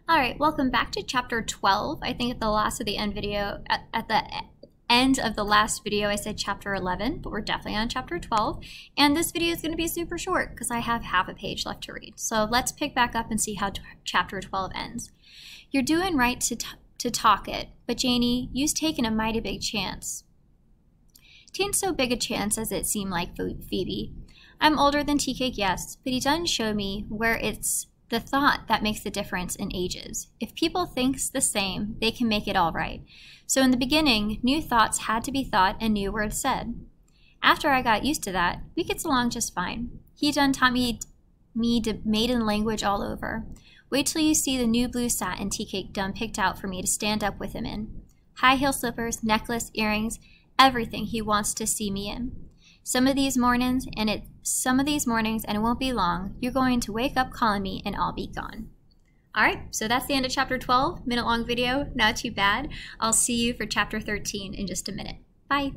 Alright, welcome back to chapter 12. I think at the last of the end video, at the end of the last video I said chapter 11, but we're definitely on chapter 12. And this video is going to be super short because I have half a page left to read. So let's pick back up and see how chapter 12 ends. You're doing right to talk it, but Janie, you's taken a mighty big chance. 'Tain't so big a chance as it seemed like, Phoebe. I'm older than TEWWG, yes, but he done show me where it's the thought that makes the difference in ages. If people thinks the same, they can make it all right. So in the beginning, new thoughts had to be thought and new words said. After I got used to that, we gets along just fine. He done taught me maiden language all over. Wait till you see the new blue satin TEWWG done picked out for me to stand up with him in. High heel slippers, necklace, earrings, everything he wants to see me in. Some of these mornings, and it won't be long, you're going to wake up calling me and I'll be gone. Alright, so that's the end of chapter 12, minute long video, not too bad. I'll see you for chapter 13 in just a minute. Bye.